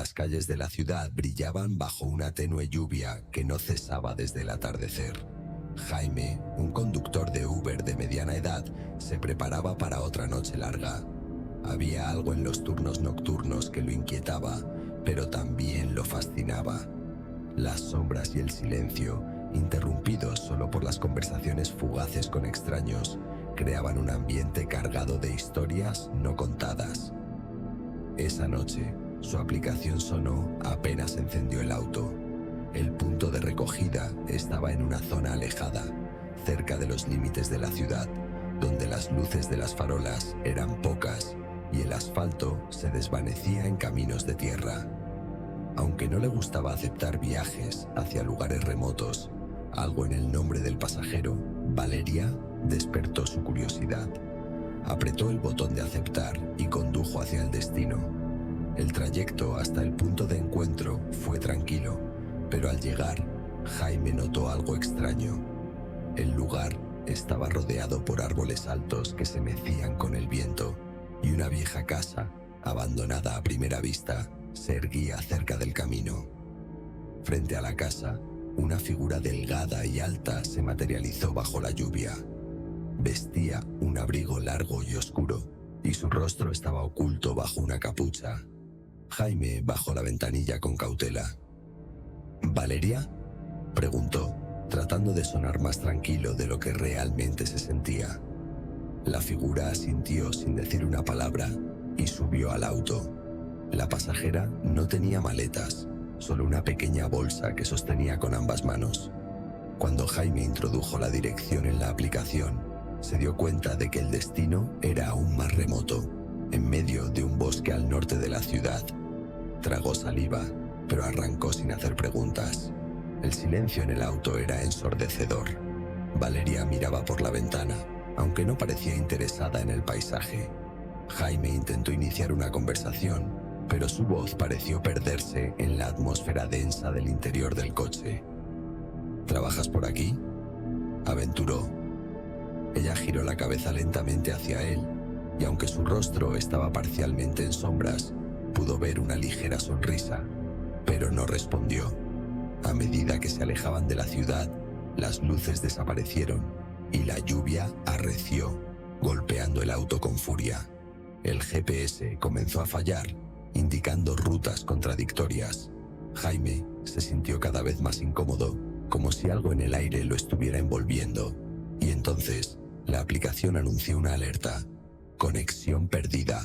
Las calles de la ciudad brillaban bajo una tenue lluvia que no cesaba desde el atardecer. Jaime, un conductor de Uber de mediana edad, se preparaba para otra noche larga. Había algo en los turnos nocturnos que lo inquietaba, pero también lo fascinaba. Las sombras y el silencio, interrumpidos solo por las conversaciones fugaces con extraños, creaban un ambiente cargado de historias no contadas. Esa noche, su aplicación sonó apenas encendió el auto. El punto de recogida estaba en una zona alejada, cerca de los límites de la ciudad, donde las luces de las farolas eran pocas y el asfalto se desvanecía en caminos de tierra. Aunque no le gustaba aceptar viajes hacia lugares remotos, algo en el nombre del pasajero, Valeria, despertó su curiosidad. Apretó el botón de aceptar y condujo hacia el destino. El trayecto hasta el punto de encuentro fue tranquilo, pero al llegar, Jaime notó algo extraño. El lugar estaba rodeado por árboles altos que se mecían con el viento, y una vieja casa, abandonada a primera vista, se erguía cerca del camino. Frente a la casa, una figura delgada y alta se materializó bajo la lluvia. Vestía un abrigo largo y oscuro, y su rostro estaba oculto bajo una capucha. Jaime bajó la ventanilla con cautela. ¿Valeria?, preguntó, tratando de sonar más tranquilo de lo que realmente se sentía. La figura asintió sin decir una palabra y subió al auto. La pasajera no tenía maletas, solo una pequeña bolsa que sostenía con ambas manos. Cuando Jaime introdujo la dirección en la aplicación, se dio cuenta de que el destino era aún más remoto, en medio de un bosque al norte de la ciudad. Tragó saliva, pero arrancó sin hacer preguntas. El silencio en el auto era ensordecedor. Valeria miraba por la ventana, aunque no parecía interesada en el paisaje. Jaime intentó iniciar una conversación, pero su voz pareció perderse en la atmósfera densa del interior del coche. ¿Trabajas por aquí?, aventuró. Ella giró la cabeza lentamente hacia él, y aunque su rostro estaba parcialmente en sombras, pudo ver una ligera sonrisa, pero no respondió. A medida que se alejaban de la ciudad, las luces desaparecieron y la lluvia arreció, golpeando el auto con furia. El GPS comenzó a fallar, indicando rutas contradictorias. Jaime se sintió cada vez más incómodo, como si algo en el aire lo estuviera envolviendo, y entonces la aplicación anunció una alerta: conexión perdida.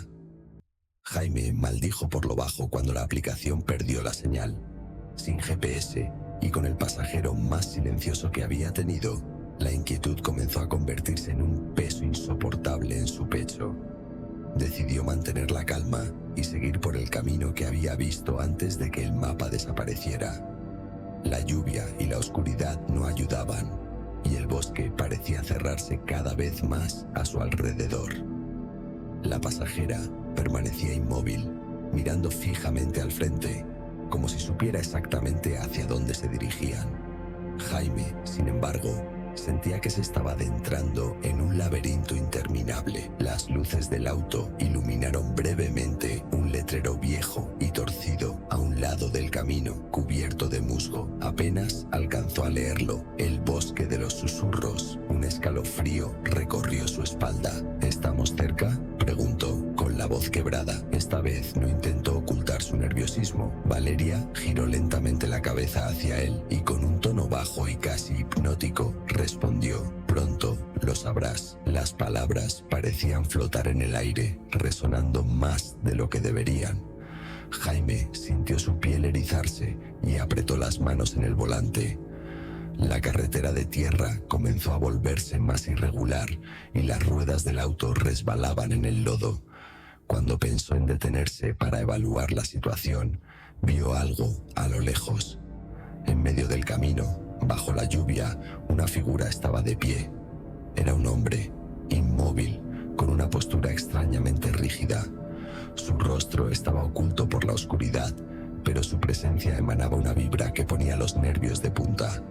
Jaime maldijo por lo bajo cuando la aplicación perdió la señal. Sin GPS y con el pasajero más silencioso que había tenido, la inquietud comenzó a convertirse en un peso insoportable en su pecho. Decidió mantener la calma y seguir por el camino que había visto antes de que el mapa desapareciera. La lluvia y la oscuridad no ayudaban, y el bosque parecía cerrarse cada vez más a su alrededor. La pasajera permanecía inmóvil, mirando fijamente al frente, como si supiera exactamente hacia dónde se dirigían. Jaime, sin embargo, sentía que se estaba adentrando en un laberinto interminable. Las luces del auto iluminaron brevemente un letrero viejo y torcido a un lado del camino, cubierto de musgo. Apenas alcanzó a leerlo. El bosque de los susurros. Un escalofrío recorrió su espalda. ¿Estamos cerca?, preguntó, con la voz quebrada. Esta vez no intentó ocultar su nerviosismo. Valeria giró lentamente la cabeza hacia él y con un tono bajo y casi hipnótico respondió: pronto lo sabrás. Las palabras parecían flotar en el aire, resonando más de lo que deberían. Jaime sintió su piel erizarse y apretó las manos en el volante. La carretera de tierra comenzó a volverse más irregular y las ruedas del auto resbalaban en el lodo. Cuando pensó en detenerse para evaluar la situación, vio algo a lo lejos. En medio del camino, bajo la lluvia, una figura estaba de pie. Era un hombre, inmóvil, con una postura extrañamente rígida. Su rostro estaba oculto por la oscuridad, pero su presencia emanaba una vibra que ponía los nervios de punta.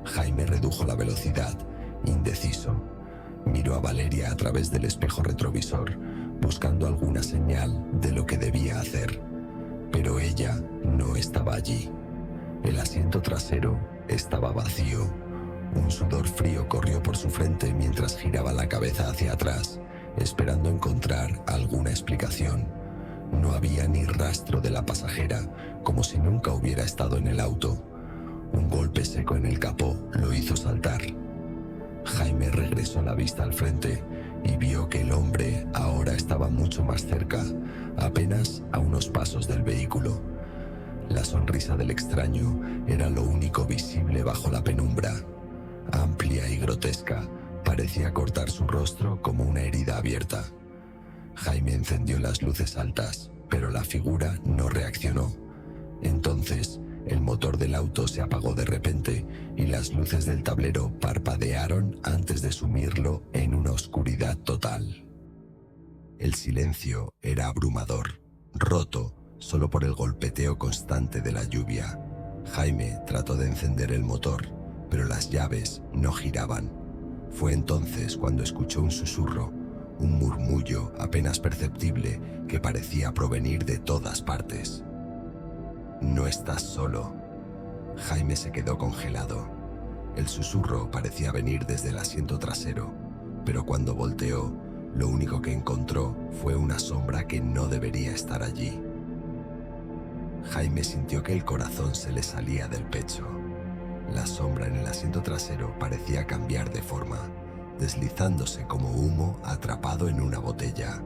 Jaime redujo la velocidad, indeciso. Miró a Valeria a través del espejo retrovisor, buscando alguna señal de lo que debía hacer. pero ella no estaba allí. El asiento trasero estaba vacío. Un sudor frío corrió por su frente mientras giraba la cabeza hacia atrás, esperando encontrar alguna explicación. No había ni rastro de la pasajera, como si nunca hubiera estado en el auto. Un golpe seco en el capó lo hizo saltar. Jaime regresó la vista al frente y vio que el hombre ahora estaba mucho más cerca, apenas a unos pasos del vehículo. La sonrisa del extraño era lo único visible bajo la penumbra. Amplia y grotesca, parecía cortar su rostro como una herida abierta. Jaime encendió las luces altas, pero la figura no reaccionó. Entonces, el motor del auto se apagó de repente y las luces del tablero parpadearon antes de sumirlo en una oscuridad total. El silencio era abrumador, roto solo por el golpeteo constante de la lluvia. Jaime trató de encender el motor, pero las llaves no giraban. Fue entonces cuando escuchó un susurro, un murmullo apenas perceptible que parecía provenir de todas partes. «No estás solo». Jaime se quedó congelado. El susurro parecía venir desde el asiento trasero, pero cuando volteó, lo único que encontró fue una sombra que no debería estar allí. Jaime sintió que el corazón se le salía del pecho. La sombra en el asiento trasero parecía cambiar de forma, deslizándose como humo atrapado en una botella.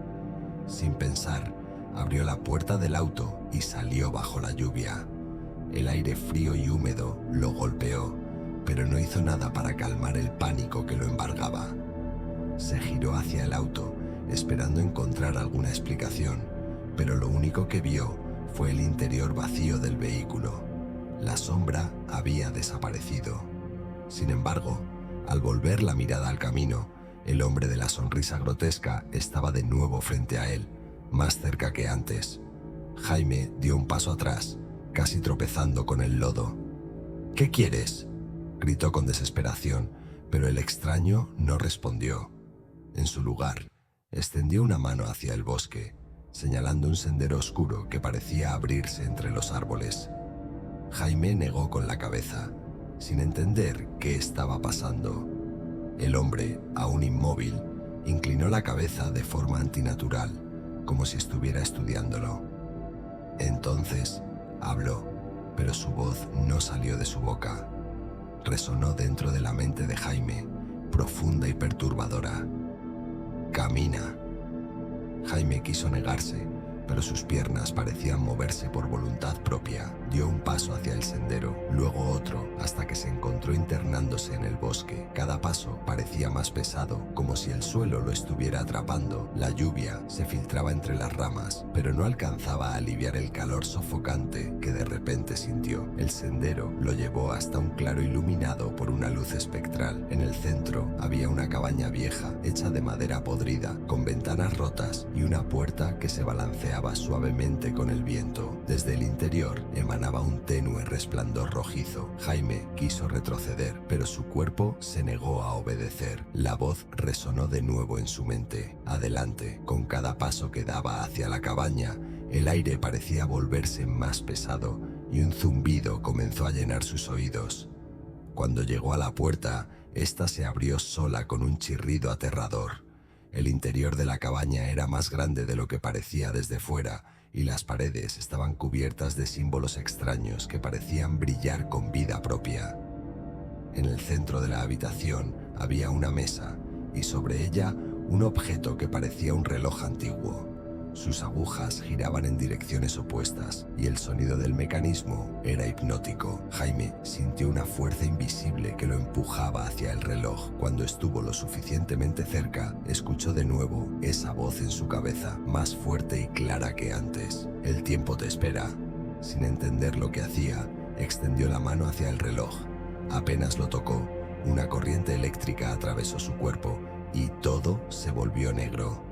Sin pensar, abrió la puerta del auto y salió bajo la lluvia. El aire frío y húmedo lo golpeó, pero no hizo nada para calmar el pánico que lo embargaba. Se giró hacia el auto, esperando encontrar alguna explicación, pero lo único que vio fue el interior vacío del vehículo. La sombra había desaparecido. Sin embargo, al volver la mirada al camino, el hombre de la sonrisa grotesca estaba de nuevo frente a él, más cerca que antes. Jaime dio un paso atrás, casi tropezando con el lodo. «¿Qué quieres?», gritó con desesperación, pero el extraño no respondió. En su lugar, extendió una mano hacia el bosque, señalando un sendero oscuro que parecía abrirse entre los árboles. Jaime negó con la cabeza, sin entender qué estaba pasando. El hombre, aún inmóvil, inclinó la cabeza de forma antinatural, como si estuviera estudiándolo. Entonces habló, pero su voz no salió de su boca. Resonó dentro de la mente de Jaime, profunda y perturbadora. «Camina». Jaime quiso negarse, pero sus piernas parecían moverse por voluntad propia. Dio un paso hacia el sendero, luego otro, hasta que se encontró internándose en el bosque. Cada paso parecía más pesado, como si el suelo lo estuviera atrapando. La lluvia se filtraba entre las ramas, pero no alcanzaba a aliviar el calor sofocante que de repente sintió. El sendero lo llevó hasta un claro iluminado por una luz espectral. En el centro había una cabaña vieja, hecha de madera podrida, con ventanas rotas y una puerta que se balanceaba suavemente con el viento. Desde el interior emanaba un tenue resplandor rojizo. Jaime quiso retroceder, pero su cuerpo se negó a obedecer. La voz resonó de nuevo en su mente. Adelante, con cada paso que daba hacia la cabaña, el aire parecía volverse más pesado y un zumbido comenzó a llenar sus oídos. Cuando llegó a la puerta, ésta se abrió sola con un chirrido aterrador. El interior de la cabaña era más grande de lo que parecía desde fuera, y las paredes estaban cubiertas de símbolos extraños que parecían brillar con vida propia. En el centro de la habitación había una mesa, y sobre ella un objeto que parecía un reloj antiguo. Sus agujas giraban en direcciones opuestas y el sonido del mecanismo era hipnótico. Jaime sintió una fuerza invisible que lo empujaba hacia el reloj. Cuando estuvo lo suficientemente cerca, escuchó de nuevo esa voz en su cabeza, más fuerte y clara que antes. «El tiempo te espera». Sin entender lo que hacía, extendió la mano hacia el reloj. Apenas lo tocó, una corriente eléctrica atravesó su cuerpo y todo se volvió negro.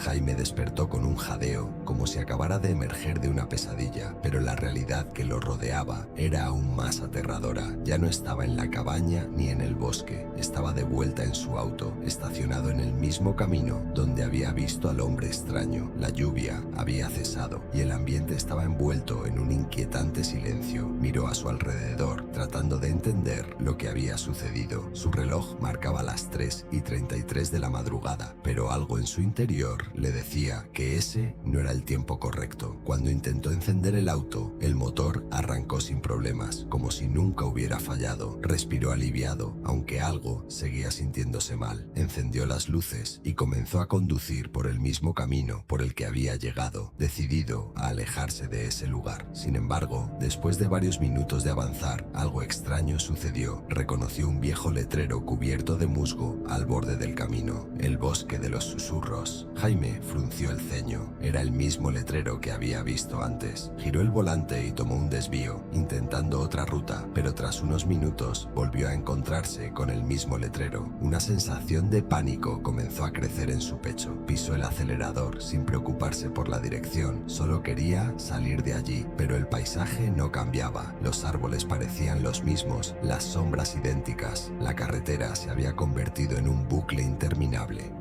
Jaime despertó con un jadeo, como si acabara de emerger de una pesadilla, pero la realidad que lo rodeaba era aún más aterradora. Ya no estaba en la cabaña ni en el bosque, estaba de vuelta en su auto, estacionado en el mismo camino donde había visto al hombre extraño. La lluvia había cesado y el ambiente estaba envuelto en un inquietante silencio. Miró a su alrededor, tratando de entender lo que había sucedido. Su reloj marcaba las 3:33 de la madrugada, pero algo en su interior le decía que ese no era el tiempo correcto. Cuando intentó encender el auto, el motor arrancó sin problemas, como si nunca hubiera fallado. Respiró aliviado, aunque algo seguía sintiéndose mal. Encendió las luces y comenzó a conducir por el mismo camino por el que había llegado, decidido a alejarse de ese lugar. Sin embargo, después de varios minutos de avanzar, algo extraño sucedió. Reconoció un viejo letrero cubierto de musgo al borde del camino: el bosque de los susurros. Jaime frunció el ceño. Era el mismo letrero que había visto antes. Giró el volante y tomó un desvío, intentando otra ruta, pero tras unos minutos volvió a encontrarse con el mismo letrero. Una sensación de pánico comenzó a crecer en su pecho. Pisó el acelerador sin preocuparse por la dirección. Solo quería salir de allí, pero el paisaje no cambiaba. Los árboles parecían los mismos, las sombras idénticas. La carretera se había convertido en un bucle interminable.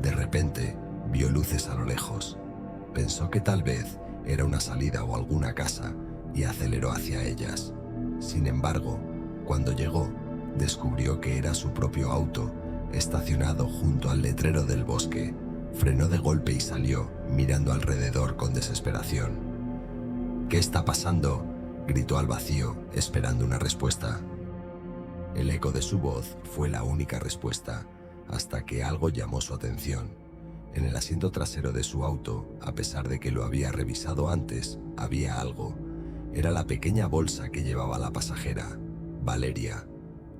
De repente, vio luces a lo lejos. Pensó que tal vez era una salida o alguna casa y aceleró hacia ellas. Sin embargo, cuando llegó, descubrió que era su propio auto, estacionado junto al letrero del bosque. Frenó de golpe y salió, mirando alrededor con desesperación. «¿Qué está pasando?», gritó al vacío, esperando una respuesta. El eco de su voz fue la única respuesta, hasta que algo llamó su atención. En el asiento trasero de su auto, a pesar de que lo había revisado antes, había algo. Era la pequeña bolsa que llevaba la pasajera, Valeria.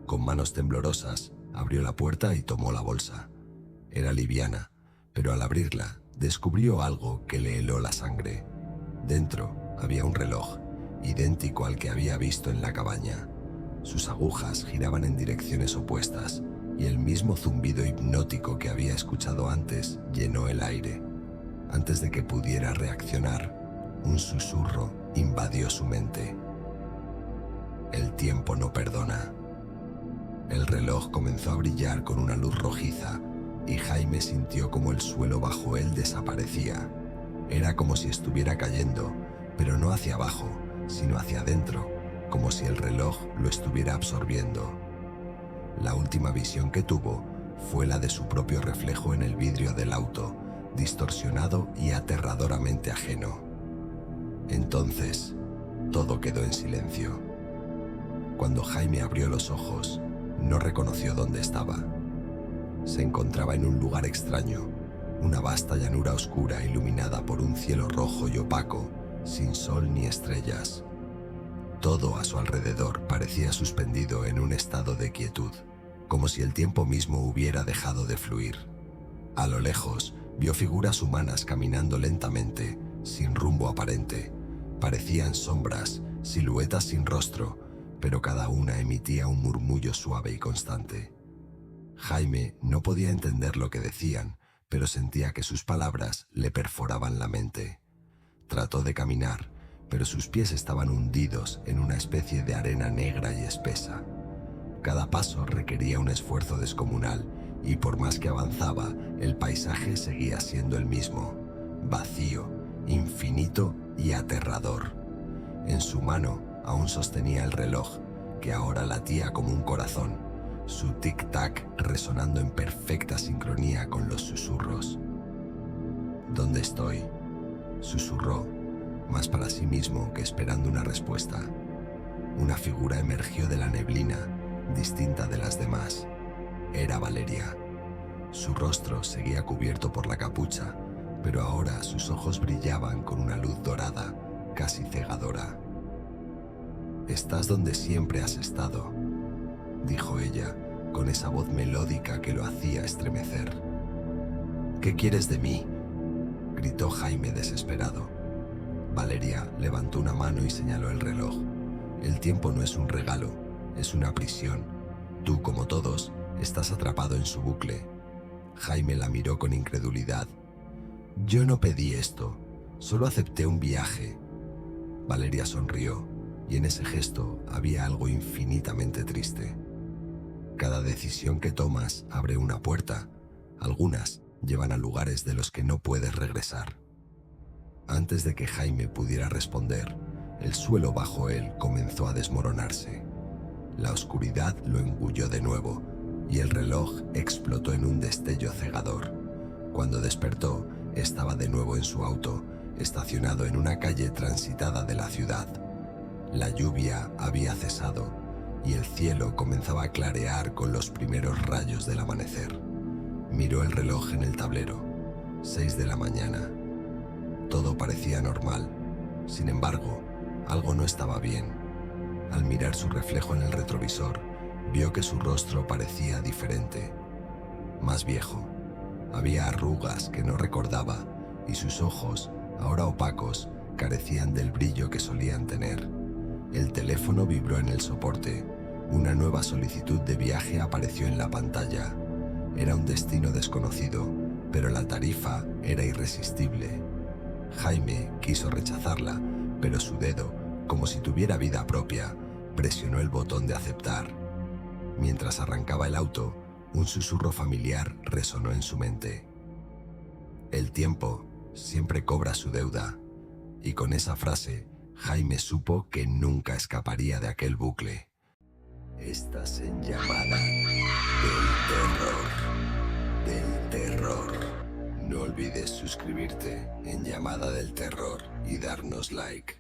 Con manos temblorosas, abrió la puerta y tomó la bolsa. Era liviana, pero al abrirla, descubrió algo que le heló la sangre. Dentro había un reloj, idéntico al que había visto en la cabaña. Sus agujas giraban en direcciones opuestas, y el mismo zumbido hipnótico que había escuchado antes llenó el aire. Antes de que pudiera reaccionar, un susurro invadió su mente. «El tiempo no perdona». El reloj comenzó a brillar con una luz rojiza, y Jaime sintió como el suelo bajo él desaparecía. Era como si estuviera cayendo, pero no hacia abajo, sino hacia adentro, como si el reloj lo estuviera absorbiendo. La última visión que tuvo fue la de su propio reflejo en el vidrio del auto, distorsionado y aterradoramente ajeno. Entonces, todo quedó en silencio. Cuando Jaime abrió los ojos, no reconoció dónde estaba. Se encontraba en un lugar extraño, una vasta llanura oscura iluminada por un cielo rojo y opaco, sin sol ni estrellas. Todo a su alrededor parecía suspendido en un estado de quietud, como si el tiempo mismo hubiera dejado de fluir. A lo lejos, vio figuras humanas caminando lentamente, sin rumbo aparente. Parecían sombras, siluetas sin rostro, pero cada una emitía un murmullo suave y constante. Jaime no podía entender lo que decían, pero sentía que sus palabras le perforaban la mente. Trató de caminar, pero sus pies estaban hundidos en una especie de arena negra y espesa. Cada paso requería un esfuerzo descomunal, y por más que avanzaba, el paisaje seguía siendo el mismo: vacío, infinito y aterrador. En su mano aún sostenía el reloj, que ahora latía como un corazón, su tic-tac resonando en perfecta sincronía con los susurros. «¿Dónde estoy?», susurró, más para sí mismo que esperando una respuesta. Una figura emergió de la neblina, distinta de las demás. Era Valeria. Su rostro seguía cubierto por la capucha, pero ahora sus ojos brillaban con una luz dorada, casi cegadora. «Estás donde siempre has estado», dijo ella, con esa voz melódica que lo hacía estremecer. «¿Qué quieres de mí?», gritó Jaime desesperado. Valeria levantó una mano y señaló el reloj. «El tiempo no es un regalo, es una prisión. Tú, como todos, estás atrapado en su bucle». Jaime la miró con incredulidad. Yo no pedí esto, solo acepté un viaje. Valeria sonrió, y en ese gesto había algo infinitamente triste. Cada decisión que tomas abre una puerta. Algunas llevan a lugares de los que no puedes regresar. Antes de que Jaime pudiera responder, el suelo bajo él comenzó a desmoronarse. La oscuridad lo engulló de nuevo y el reloj explotó en un destello cegador. Cuando despertó, estaba de nuevo en su auto, estacionado en una calle transitada de la ciudad. La lluvia había cesado y el cielo comenzaba a clarear con los primeros rayos del amanecer. Miró el reloj en el tablero, 6 de la mañana. Todo parecía normal. Sin embargo, algo no estaba bien. Al mirar su reflejo en el retrovisor, vio que su rostro parecía diferente, más viejo. Había arrugas que no recordaba y sus ojos, ahora opacos, carecían del brillo que solían tener. El teléfono vibró en el soporte. Una nueva solicitud de viaje apareció en la pantalla. Era un destino desconocido, pero la tarifa era irresistible. Jaime quiso rechazarla, pero su dedo, como si tuviera vida propia, presionó el botón de aceptar. Mientras arrancaba el auto, un susurro familiar resonó en su mente. El tiempo siempre cobra su deuda, y con esa frase, Jaime supo que nunca escaparía de aquel bucle. Estás en llamada del terror. No olvides suscribirte en Llamada del Terror y darnos like.